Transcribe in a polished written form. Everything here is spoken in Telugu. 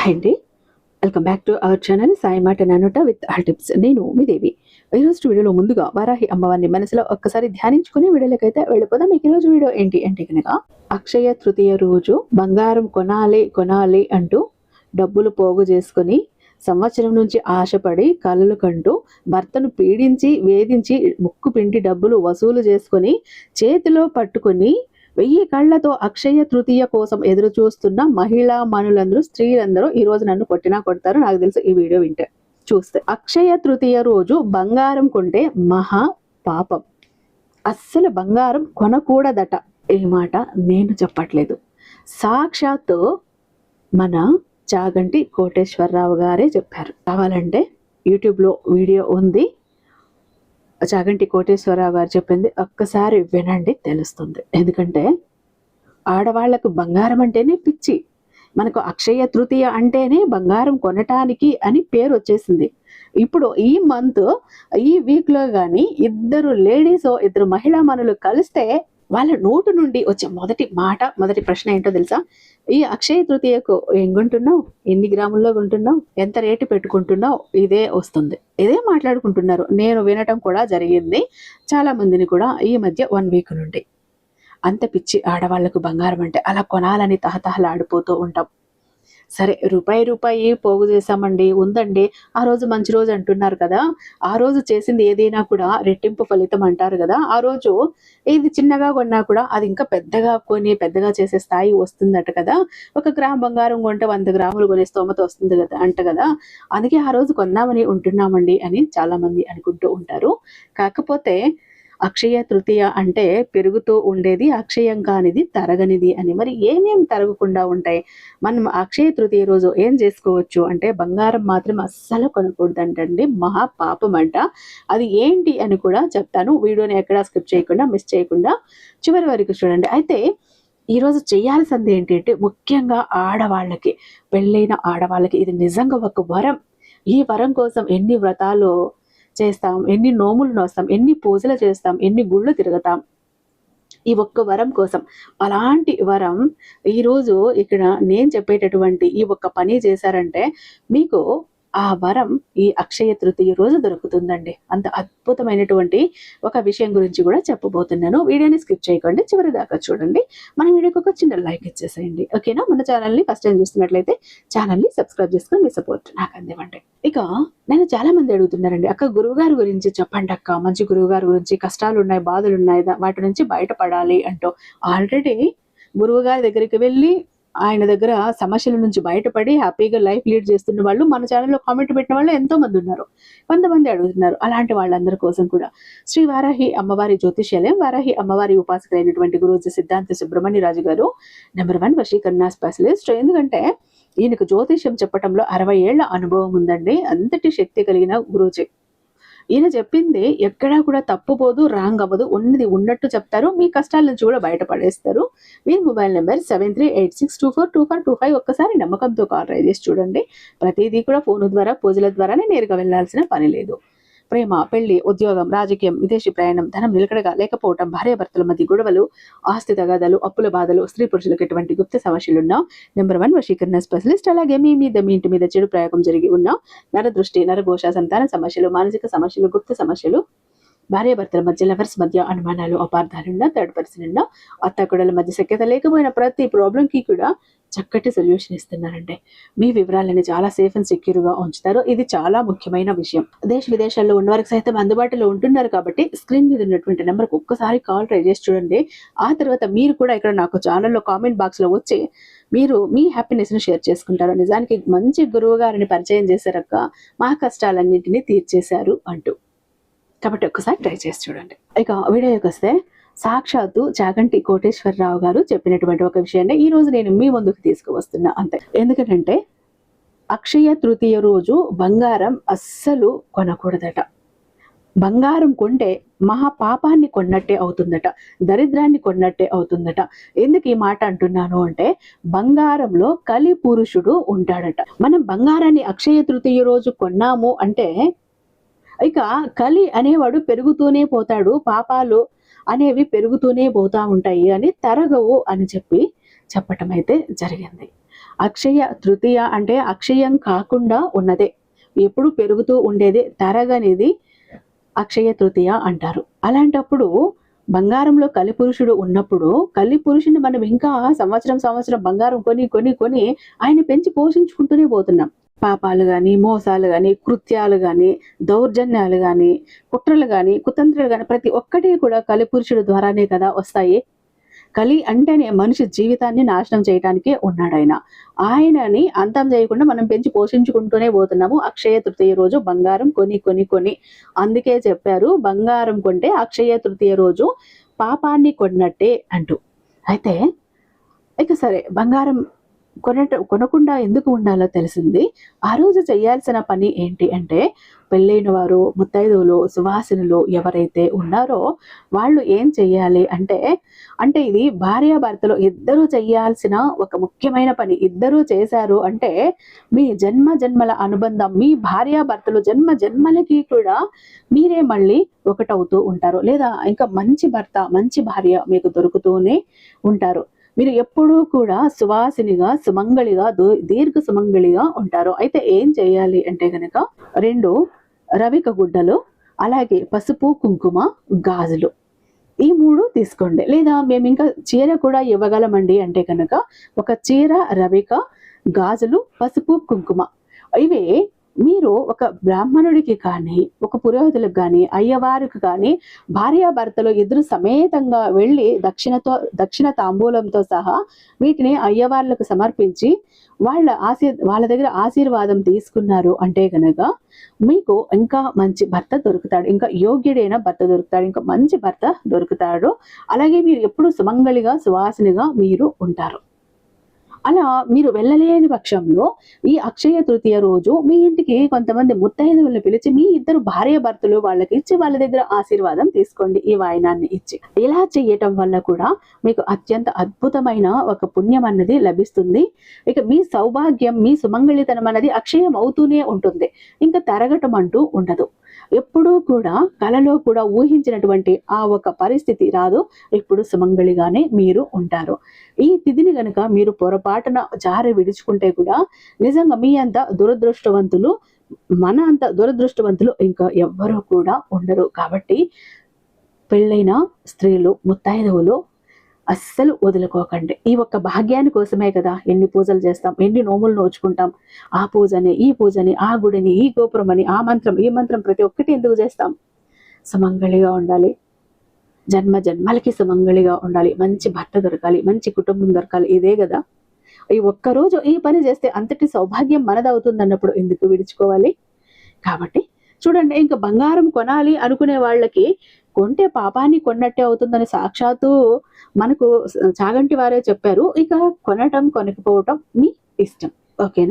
హాయ్ అండి, welcome back to our channel Sai మాట నానోట విత్ ఆల్ టిప్స్. నేను మీ దేవి. ఈరోజు వీడియోలో ముందుగా వారాహి అమ్మవారిని మనసులో ఒక్కసారి ధ్యానించుకుని వీడియోలకైతే వెళ్ళిపోదాం. మీకు ఈరోజు వీడియో ఏంటి అంటే కనుక అక్షయ తృతీయ రోజు బంగారం కొనాలి కొనాలి అంటూ డబ్బులు పోగు చేసుకుని సంవత్సరం నుంచి ఆశపడి కలలు కంటూ భర్తను పీడించి వేధించి ముక్కు పిండి డబ్బులు వసూలు చేసుకుని చేతిలో పట్టుకుని 1000 కళ్లతో అక్షయ తృతీయ కోసం ఎదురు చూస్తున్న మహిళా మనులందరూ స్త్రీలందరూ ఈ రోజు నన్ను కొట్టినా కొడతారు నాకు తెలుసు ఈ వీడియో వింటే చూస్తే. అక్షయ తృతీయ రోజు బంగారం కొంటే మహా పాపం, అస్సలు బంగారం కొనకూడదట. ఈ మాట నేను చెప్పట్లేదు, సాక్షాత్తు మన చాగంటి కోటేశ్వరరావు గారే చెప్పారు. కావాలంటే యూట్యూబ్లో వీడియో ఉంది, చాగంటి కోటేశ్వరరావు గారు చెప్పింది ఒక్కసారి వినండి, తెలుస్తుంది. ఎందుకంటే ఆడవాళ్లకు బంగారం అంటేనే పిచ్చి. మనకు అక్షయ తృతీయ అంటేనే బంగారం కొనటానికి అని పేరు వచ్చేసింది. ఇప్పుడు ఈ మంత్ ఈ వీక్లో కానీ ఇద్దరు మహిళా మనులు కలిస్తే వాళ్ళ నోటు నుండి వచ్చే మొదటి ప్రశ్న ఏంటో తెలుసా? ఈ అక్షయ తృతీయకు ఏం కొంటున్నావు, ఎన్ని గ్రాముల్లో కొంటున్నావు, ఎంత రేటు పెట్టుకుంటున్నావు, ఇదే వస్తుంది. ఇదే మాట్లాడుకుంటున్నారు. నేను వినటం కూడా జరిగింది చాలా మందిని కూడా ఈ మధ్య 1 వీక్ నుండి. అంత పిచ్చి ఆడవాళ్లకు బంగారం అంటే, అలా కొనాలని తహతహలాడిపోతూ ఉంటాం. సరే, రూపాయి పోగు చేశామండి, ఉందండి, ఆ రోజు మంచి రోజు అంటున్నారు కదా, ఆ రోజు చేసింది ఏదైనా కూడా రెట్టింపు ఫలితం అంటారు కదా, ఆ రోజు ఇది చిన్నగా కొన్నా కూడా అది ఇంకా పెద్దగా చేసే స్థాయి వస్తుందట కదా, 1 గ్రామ్ బంగారం కొంటే 100 గ్రాములు కొనే స్తోమత వస్తుంది కదా అంట కదా, అందుకే ఆ రోజు కొందామని ఉంటున్నామండి అని చాలా మంది అనుకుంటూ ఉంటారు. కాకపోతే అక్షయ తృతీయ అంటే పెరుగుతూ ఉండేది, అక్షయం కానిది తరగనిది అని. మరి ఏమేమి తరగకుండా ఉంటాయి? మనం అక్షయ తృతీయ రోజు ఏం చేసుకోవచ్చు అంటే, బంగారం మాత్రం అస్సలు కొనకూడదంటండి, మహా పాపం అంట. అది ఏంటి అని కూడా చెప్తాను. వీడియోని ఎక్కడా స్కిప్ చేయకుండా, మిస్ చేయకుండా చివరి వరకు చూడండి. అయితే ఈరోజు చేయాల్సింది ఏంటంటే, ముఖ్యంగా ఆడవాళ్ళకి, పెళ్ళైన ఆడవాళ్ళకి ఇది నిజంగా ఒక వరం. ఈ వరం కోసం ఎన్ని వ్రతాలు చేస్తాం, ఎన్ని నోములు నోస్తాం, ఎన్ని పూజలు చేస్తాం, ఎన్ని గుళ్ళు తిరుగుతాం ఈ ఒక్క వరం కోసం. అలాంటి వరం ఈరోజు ఇక్కడ నేను చెప్పేటటువంటి ఈ ఒక్క పని చేశారంటే మీకు ఆ వరం ఈ అక్షయ తృతీయ రోజు దొరుకుతుందండి. అంత అద్భుతమైనటువంటి ఒక విషయం గురించి కూడా చెప్పబోతున్నాను. వీడియోని స్కిప్ చేయకండి, చివరి దాకా చూడండి. మన వీడియోకి ఒక చిన్న లైక్ ఇచ్చేసేయండి, ఓకేనా? మన ఛానల్ని ఫస్ట్ టైం చూస్తున్నట్లయితే ఛానల్ని సబ్స్క్రైబ్ చేసుకుని మీ సపోర్ట్ నాకు అందివ్వండి. ఇక నేను చాలా మంది అడుగుతున్నారండి, అక్క గురువుగారి గురించి చెప్పండి అక్క, మంచి గురువుగారి గురించి, కష్టాలు ఉన్నాయి, బాధలు ఉన్నాయి, వాటి నుంచి బయటపడాలి అంటూ. ఆల్రెడీ గురువుగారి దగ్గరికి వెళ్ళి ఆయన దగ్గర సమస్యల నుంచి బయటపడి హ్యాపీగా లైఫ్ లీడ్ చేస్తున్న వాళ్ళు మన ఛానల్లో కామెంట్ పెట్టిన వాళ్ళు ఎంతో మంది ఉన్నారు. కొంతమంది అడుగుతున్నారు. అలాంటి వాళ్ళందరి కోసం కూడా శ్రీ వారాహి అమ్మవారి జ్యోతిష్యాలయం, వారాహి అమ్మవారి ఉపాసకులైనటువంటి గురూజీ సిద్ధాంతి సుబ్రహ్మణ్యరాజు గారు #1 వశీకరణ స్పెషలిస్ట్. ఎందుకంటే ఈయనకు జ్యోతిష్యం చెప్పటంలో 60 ఏళ్ల అనుభవం ఉందండి. అంతటి శక్తి కలిగిన గురూజీ. ఈయన చెప్పింది ఎక్కడా కూడా తప్పుపోదు, రాంగ్ అవ్వదు, ఉన్నది ఉన్నట్టు చెప్తారు. మీ కష్టాల నుంచి కూడా బయటపడేస్తారు. మీ మొబైల్ నెంబర్ 7386242425. ఒక్కసారి నమ్మకంతో కాల్ ట్రై చేసి చూడండి. ప్రతిదీ కూడా ఫోన్ ద్వారా, పూజల ద్వారానే నేరుగా వెళ్లాల్సిన పని లేదు. ప్రేమ, పెళ్లి, ఉద్యోగం, రాజకీయం, విదేశీ ప్రయాణం, ధనం నిలకడగా లేకపోవటం, భార్యాభర్తల మధ్య గొడవలు, ఆస్తి తగాదాలు, అప్పుల బాధలు, స్త్రీ పురుషులకు ఎటువంటి గుప్త సమస్యలున్నా #1 వశీకరణ స్పెషలిస్ట్. అలాగే మీ ఇంటి మీద చెడు ప్రయోగం జరిగి ఉన్న నరదృష్టి, నరఘోష, సంతాన సమస్యలు, మానసిక సమస్యలు, గుప్త సమస్యలు, భార్యాభర్తల మధ్య, లవర్స్ మధ్య అనుమానాలు, అపార్థాలున్నా, థర్డ్ పర్సన్ ఉన్నా, అత్తకొడల మధ్య సఖ్యత లేకపోయిన ప్రతి ప్రాబ్లంకి కూడా చక్కటి సొల్యూషన్ ఇస్తున్నారండి. మీ వివరాలని చాలా సేఫ్ అండ్ సెక్యూర్గా ఉంచుతారు. ఇది చాలా ముఖ్యమైన విషయం. దేశ విదేశాల్లో ఉన్న వారికి సైతం అందుబాటులో ఉంటున్నారు కాబట్టి స్క్రీన్ మీద ఉన్నటువంటి నెంబర్కి ఒక్కసారి కాల్ ట్రై చేసి చూడండి. ఆ తర్వాత మీరు కూడా ఇక్కడ నాకు ఛానల్లో కామెంట్ బాక్స్లో వచ్చి మీరు మీ హ్యాపీనెస్ని షేర్ చేసుకుంటారు. నిజానికి మంచి గురువు గారిని పరిచయం చేశారక్క, మా కష్టాలన్నింటినీ తీర్చేశారు అంటూ. కాబట్టి ఒక్కసారి ట్రై చేసి చూడండి. ఇక వీడియోకి వస్తే, సాక్షాత్తు చాగంటి కోటేశ్వరరావు గారు చెప్పినటువంటి ఒక విషయాన్ని ఈ రోజు నేను మీ ముందుకు తీసుకువస్తున్నా అంతే. ఎందుకంటే అక్షయ తృతీయ రోజు బంగారం అస్సలు కొనకూడదట. బంగారం కొంటే మహా పాపాన్ని కొన్నట్టే అవుతుందట, దరిద్రాన్ని కొన్నట్టే అవుతుందట. ఎందుకు ఈ మాట అంటున్నాను అంటే, బంగారంలో కలి పురుషుడు ఉంటాడట. మనం బంగారాన్ని అక్షయ తృతీయ రోజు కొన్నాము అంటే ఇక కలి అనేవాడు పెరుగుతూనే పోతాడు, పాపాలు అనేవి పెరుగుతూనే పోతా ఉంటాయి అని, తరగవు అని చెప్పటం అయితే జరిగింది. అక్షయ తృతీయ అంటే అక్షయం కాకుండా ఉన్నదే, ఎప్పుడు పెరుగుతూ ఉండేది, తరగనిది అక్షయ తృతీయ అంటారు. అలాంటప్పుడు బంగారంలో కలిపురుషుడు ఉన్నప్పుడు కలిపురుషుని మనం ఇంకా సంవత్సరం బంగారం కొని కొని కొని ఆయన పెంచి పోషించుకుంటూనే పోతున్నాం. పాపాలు గాని, మోసాలు గాని, కృత్యాలు గాని, దౌర్జన్యాలు గాని, కుట్రలు గాని, కుతంత్రాలు గాని ప్రతి ఒక్కటి కూడా కలిపురుషుడు ద్వారానే కదా వస్తాయి. కలి అంటేనే మనిషి జీవితాన్ని నాశనం చేయడానికే ఉన్నాడాయన. ఆయనని అంతం చేయకుండా మనం పెంచి పోషించుకుంటూనే పోతున్నాము. అక్షయ తృతీయ రోజు బంగారం కొని కొని కొని, అందుకే చెప్పారు బంగారం కొంటే అక్షయ తృతీయ రోజు పాపాన్ని కొన్నట్టే అంటూ. అయితే ఇక సరే, బంగారం కొనకుండా ఎందుకు ఉండాలో తెలిసింది. ఆ రోజు చేయాల్సిన పని ఏంటి అంటే, పెళ్ళైన వారు, ముత్తైదువులు, సువాసినులు ఎవరైతే ఉన్నారో వాళ్ళు ఏం చెయ్యాలి అంటే, ఇది భార్యాభర్తలు ఇద్దరూ చేయాల్సిన ఒక ముఖ్యమైన పని. ఇద్దరూ చేశారు అంటే మీ జన్మ జన్మల అనుబంధం, మీ భార్యాభర్తలు జన్మ జన్మలకి కూడా మీరే మళ్ళీ ఒకటవుతూ ఉంటారు. లేదా ఇంకా మంచి భర్త, మంచి భార్య మీకు దొరుకుతూనే ఉంటారు. మీరు ఎప్పుడూ కూడా సువాసినిగా, సుమంగళిగా, దీర్ఘ సుమంగళిగా ఉంటారు. అయితే ఏం చేయాలి అంటే గనక, 2 రవిక గుడ్డలు, అలాగే పసుపు, కుంకుమ, గాజులు, ఈ 3 తీసుకోండి. లేదా మేము ఇంకా చీర కూడా ఇవ్వగలమండి అంటే కనుక ఒక చీర, రవిక, గాజులు, పసుపు, కుంకుమ, ఇవే మీరు ఒక బ్రాహ్మణుడికి కానీ, ఒక పురోహితులకు కానీ, అయ్యవారికి కానీ భార్యాభర్తలు ఇద్దరు సమేతంగా వెళ్ళి దక్షిణ తాంబూలంతో సహా వీటిని అయ్యవార్లకు సమర్పించి వాళ్ళ దగ్గర ఆశీర్వాదం తీసుకున్నారు అంటే గనక మీకు ఇంకా మంచి భర్త దొరుకుతాడు, ఇంకా యోగ్యుడైన భర్త దొరుకుతాడు, ఇంకా మంచి భర్త దొరుకుతాడు. అలాగే మీరు ఎప్పుడు సుమంగళిగా, సువాసినిగా మీరు ఉంటారు. అలా మీరు వెళ్ళలేని పక్షంలో ఈ అక్షయ తృతీయ రోజు మీ ఇంటికి కొంతమంది ముత్తైదువులను పిలిచి మీ ఇద్దరు భార్యాభర్తలు వాళ్ళకి ఇచ్చి వాళ్ళ దగ్గర ఆశీర్వాదం తీసుకోండి, ఈ వాయనాన్ని ఇచ్చి. ఇలా చేయటం వల్ల కూడా మీకు అత్యంత అద్భుతమైన ఒక పుణ్యం అన్నది లభిస్తుంది. ఇక మీ సౌభాగ్యం, మీ సుమంగళితనం అన్నది అక్షయం అవుతూనే ఉంటుంది, ఇంకా తరగటం అంటూ ఉండదు. ఎప్పుడూ కూడా కలలో కూడా ఊహించినటువంటి ఆ ఒక పరిస్థితి రాదు. ఇప్పుడు సుమంగళిగానే మీరు ఉంటారు. ఈ తిథిని గనుక మీరు పొరపాటున జారి విడుచుకుంటే కూడా నిజంగా మీ అంత దురదృష్టవంతులు, మన అంత దురదృష్టవంతులు ఇంకా ఎవ్వరూ కూడా ఉండరు. కాబట్టి పెళ్ళైన స్త్రీలు, ముత్తైదువులు అస్సలు వదులుకోకండి. ఈ ఒక్క భాగ్యాన్ని కోసమే కదా ఎన్ని పూజలు చేస్తాం, ఎన్ని నోములు నోచుకుంటాం. ఆ పూజని, ఈ పూజని, ఆ గుడిని, ఈ గోపురం అని, ఆ మంత్రం, ఈ మంత్రం, ప్రతి ఒక్కటి ఎందుకు చేస్తాం? సుమంగళిగా ఉండాలి, జన్మ జన్మలకి సుమంగళిగా ఉండాలి, మంచి భర్త దొరకాలి, మంచి కుటుంబం దొరకాలి, ఇదే కదా. ఈ ఒక్కరోజు ఈ పని చేస్తే అంతటి సౌభాగ్యం మనదవుతుంది అన్నప్పుడు ఎందుకు విడుచుకోవాలి? కాబట్టి చూడండి, ఇంకా బంగారం కొనాలి అనుకునే వాళ్ళకి కొంటే పాపాన్ని కొన్నట్టే అవుతుందని సాక్షాత్తు మనకు చాగంటి వారే చెప్పారు. ఇక కొనటం, కొనకపోవటం మీ ఇష్టం. ఓకేనా?